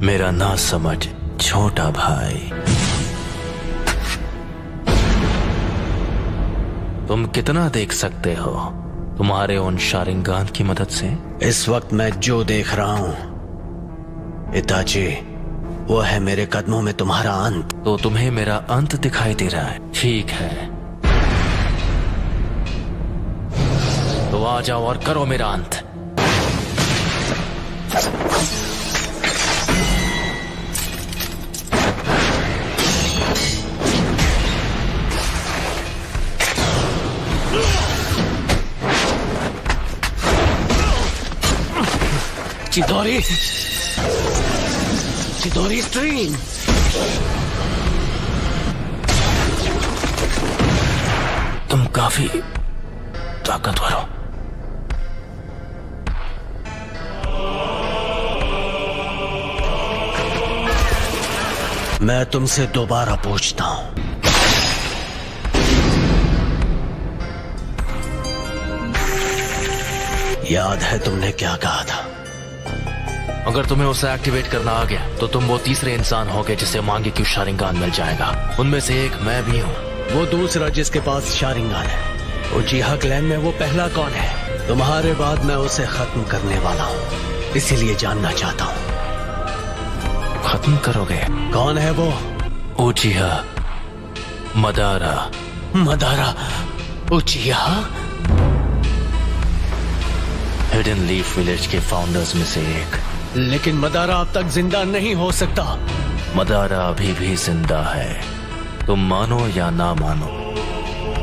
मेरा ना समझ छोटा भाई। तुम कितना देख सकते हो तुम्हारे उन शारिंगान की मदद से? इस वक्त मैं जो देख रहा हूं इताची, वो है मेरे कदमों में तुम्हारा अंत। तो तुम्हें मेरा अंत दिखाई दे रहा है? ठीक है, तो आ जाओ और करो मेरा अंत। चिदोरी, चिदोरी स्ट्रीम। तुम काफी ताकतवर हो। मैं तुमसे दोबारा पूछता हूं, याद है तुमने क्या कहा था? अगर तुम्हें उसे एक्टिवेट करना आ गया तो तुम वो तीसरे इंसान होगे जिसे मांगे क्यों शारिंगान मिल जाएगा। उनमें से एक मैं भी हूँ। वो दूसरा जिसके पास शारिंगान है, उचिहा क्लैन में वो पहला कौन है? तुम्हारे बाद मैं उसे खत्म करने वाला हूँ, इसीलिए जानना चाहता हूँ। खत्म करोगे? कौन है वो? उचिहा Madara. Madara उचिहा? Hidden leaf village के फाउंडर्स में से एक। लेकिन मदारा अब तक जिंदा नहीं हो सकता। मदारा अभी भी जिंदा है, तुम मानो या ना मानो।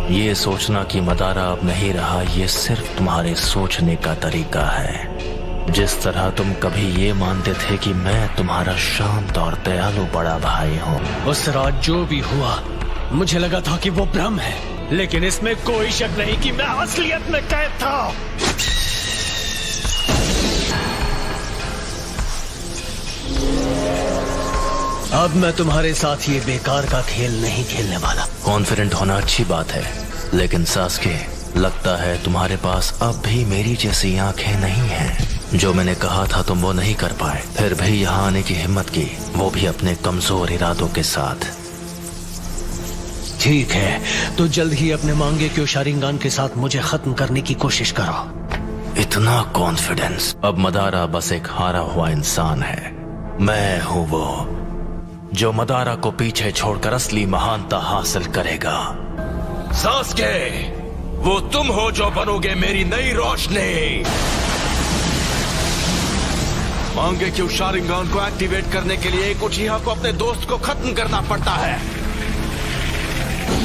ये सोचना कि मदारा अब नहीं रहा, ये सिर्फ तुम्हारे सोचने का तरीका है। जिस तरह तुम कभी ये मानते थे कि मैं तुम्हारा शांत और दयालु बड़ा भाई हूँ। उस रात जो भी हुआ, मुझे लगा था कि वो भ्रम है, लेकिन इसमें कोई शक नहीं कि मैं असलियत में कैद था। अब मैं तुम्हारे साथ ये बेकार का खेल नहीं खेलने वाला। कॉन्फिडेंट होना अच्छी बात है, लेकिन सास्के, लगता है तुम्हारे पास अब भी मेरी जैसी आंखें नहीं हैं। जो मैंने कहा था तुम वो नहीं कर पाए, फिर भी यहाँ आने की हिम्मत की, वो भी अपने कमजोर इरादों के साथ। ठीक है, तो जल्द ही अपने मांगे क्यों शारिंगान के साथ मुझे खत्म करने की कोशिश करो। इतना कॉन्फिडेंस? अब मदारा बस एक हारा हुआ इंसान है। मैं हूँ वो जो मदारा को पीछे छोड़कर असली महानता हासिल करेगा। सास्के, वो तुम हो जो बनोगे मेरी नई रोशनी। मांगे क्यों शारिंगान को एक्टिवेट करने के लिए एक उचिहा को अपने दोस्त को खत्म करना पड़ता है।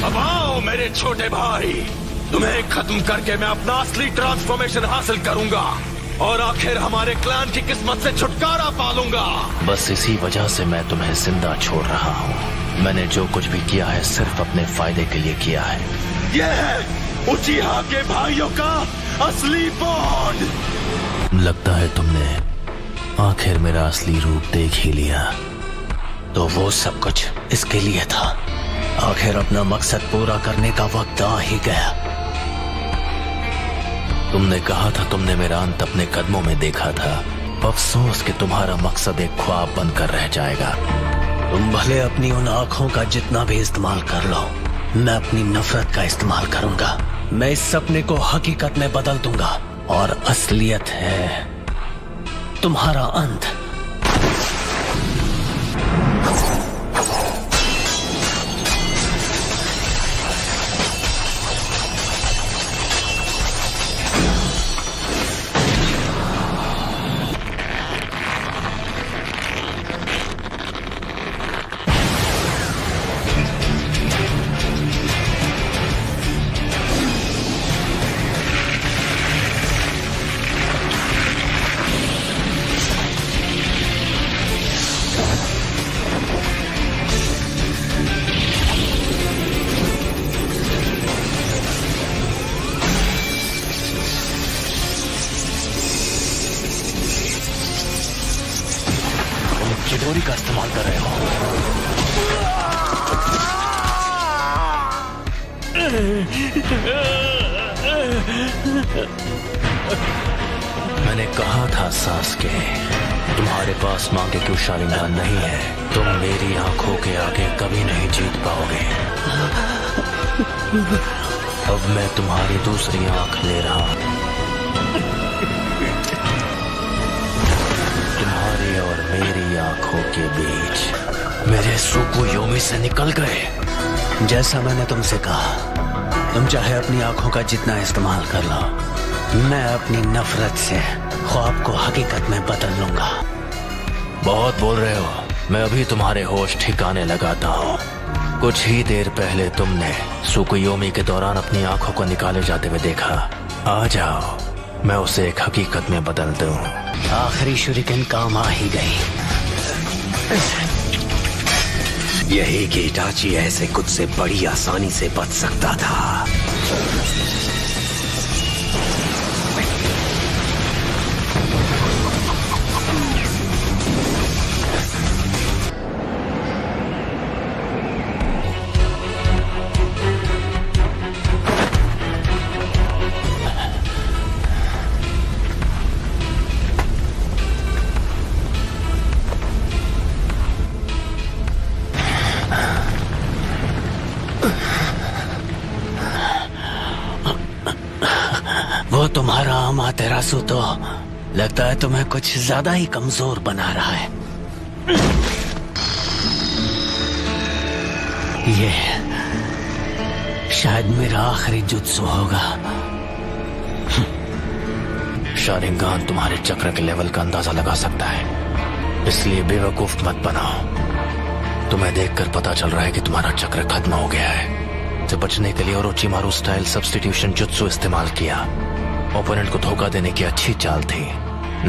अब आओ मेरे छोटे भाई, तुम्हें खत्म करके मैं अपना असली ट्रांसफॉर्मेशन हासिल करूंगा और आखिर हमारे क्लैन की किस्मत से छुटकारा पालूंगा। बस इसी वजह से मैं तुम्हें जिंदा छोड़ रहा हूँ। मैंने जो कुछ भी किया है सिर्फ अपने फायदे के लिए किया है। यह है उचिहा के भाइयों का असली बॉन्ड। लगता है तुमने आखिर मेरा असली रूप देख ही लिया। तो वो सब कुछ इसके लिए था। आखिर अपना मकसद पूरा करने का वक्त आ ही गया। तुमने कहा था तुमने मेरा अंत अपने कदमों में देखा था। अफसोस कि तुम्हारा मकसद एक ख्वाब बनकर रह जाएगा। तुम भले अपनी उन आंखों का जितना भी इस्तेमाल कर लो, मैं अपनी नफरत का इस्तेमाल करूंगा। मैं इस सपने को हकीकत में बदल दूंगा और असलियत है तुम्हारा अंत। चिदोरी का इस्तेमाल कर रहे हो। मैंने कहा था सास्के, तुम्हारे पास मांगे क्यों शारिंगान नहीं है? तुम मेरी आंखों के आगे कभी नहीं जीत पाओगे। अब मैं तुम्हारी दूसरी आंख ले रहा हूं। तुम्हारी और मेरी आंखों के बीच मेरे सुकुयोमी से निकल गए। जैसा मैंने तुमसे कहा, तुम चाहे अपनी आंखों का जितना इस्तेमाल कर लो, मैं अपनी नफरत से ख्वाब को हकीकत में बदल लूंगा। बहुत बोल रहे हो। मैं अभी तुम्हारे होश ठिकाने लगाता हूँ। कुछ ही देर पहले तुमने सुकुयोमी के दौरान अपनी आंखों को निकाले जाते हुए देखा। आ जाओ, मैं उसे एक हकीकत में बदल दूं। आखिरी शुरिकेन काम आ ही गई। यही कि इटाची ऐसे कुछ से बड़ी आसानी से बच सकता था। वो तुम्हारा अमातेरासु तो लगता है तुम्हें कुछ ज्यादा ही कमजोर बना रहा है। ये शायद मेरा आखिरी जुत्सु होगा। शारिंगान तुम्हारे चक्र के लेवल का अंदाजा लगा सकता है, इसलिए बेवकूफ मत बनाओ। तुम्हें देखकर पता चल रहा है कि तुम्हारा चक्र खत्म हो गया है। से बचने के लिए ओरोचिमारू स्टाइल सब्स्टिट्यूशन जुत्सु इस्तेमाल किया। ओपोनेंट को धोखा देने की अच्छी चाल थी,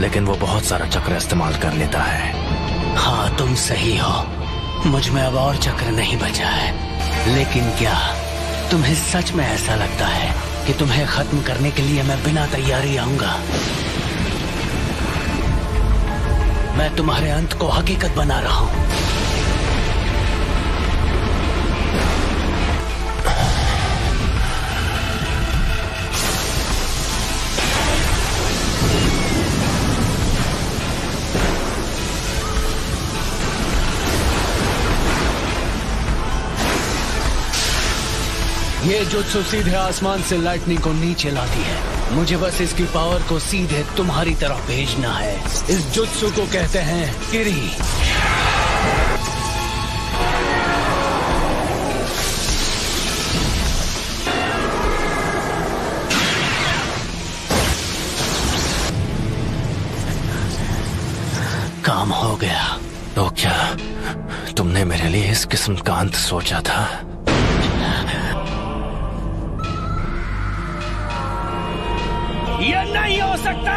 लेकिन वो बहुत सारा चक्र इस्तेमाल कर लेता है। हाँ, तुम सही हो। मुझ में अब और चक्र नहीं बचा है। लेकिन क्या तुम्हें सच में ऐसा लगता है कि तुम्हें खत्म करने के लिए मैं बिना तैयारी आऊंगा? मैं तुम्हारे अंत को हकीकत बना रहा हूं। ये जुत्सु सीधे आसमान से लाइटनिंग को नीचे लाती है। मुझे बस इसकी पावर को सीधे तुम्हारी तरफ भेजना है। इस जुत्सु को कहते हैं किरी। काम हो गया। तो क्या तुमने मेरे लिए इस किस्म का अंत सोचा था? ये नहीं हो सकता।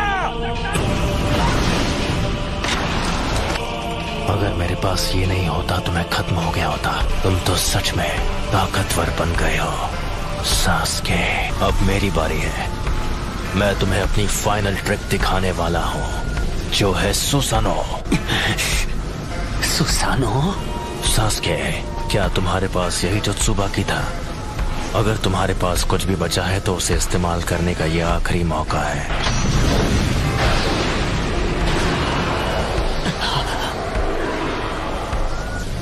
अगर मेरे पास ये नहीं होता तो मैं खत्म हो गया होता। तुम तो सच में ताकतवर बन गए हो सास्के। अब मेरी बारी है। मैं तुम्हें अपनी फाइनल ट्रिक दिखाने वाला हूँ, जो है सुसानो। सुसानो? सास्के, क्या तुम्हारे पास यही जुत्सु बाकी था? अगर तुम्हारे पास कुछ भी बचा है तो उसे इस्तेमाल करने का यह आखिरी मौका है।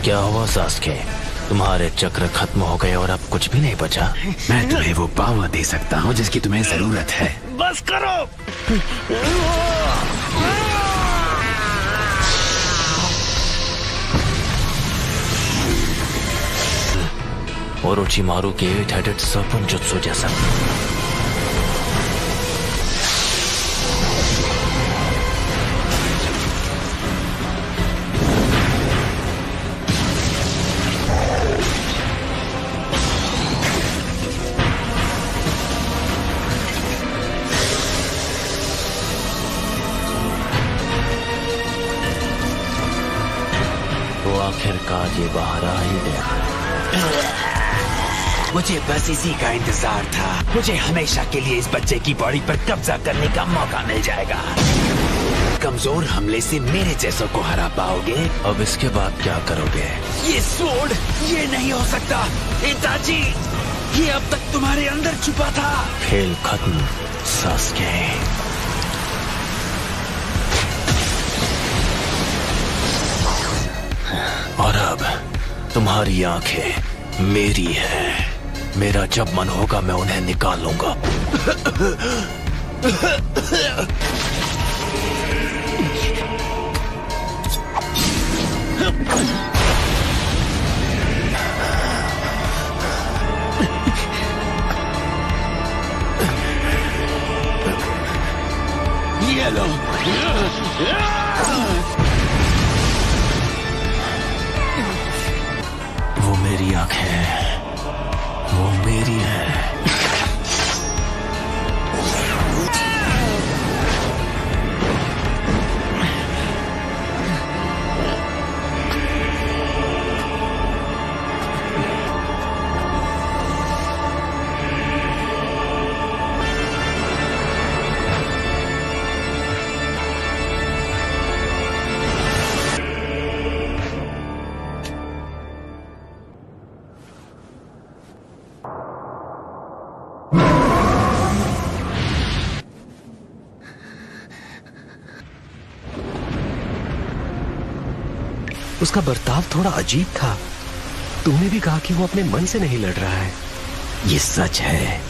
क्या हुआ सास्के? तुम्हारे चक्र खत्म हो गए और अब कुछ भी नहीं बचा? मैं तुम्हें वो पावर दे सकता हूँ जिसकी तुम्हें जरूरत है। बस करो। ओरोचिमारू के 8-headed सर्पेंट जुत्सु जैसा। वो आखिरकार ये बाहर आ ही गया। मुझे बस इसी का इंतजार था। मुझे हमेशा के लिए इस बच्चे की बॉडी पर कब्जा करने का मौका मिल जाएगा। कमजोर हमले से मेरे जैसों को हरा पाओगे। अब इसके बाद क्या करोगे? ये स्वॉर्ड, ये नहीं हो सकता। इताची, ये अब तक तुम्हारे अंदर छुपा था। खेल खत्म सास्के। तुम्हारी आंखें मेरी है। मेरा जब मन होगा मैं उन्हें निकाल लूंगा। ये लो। वो मेरी आंखें हैं, वो मेरी है। उसका बर्ताव थोड़ा अजीब था। तूने भी कहा कि वो अपने मन से नहीं लड़ रहा है। ये सच है।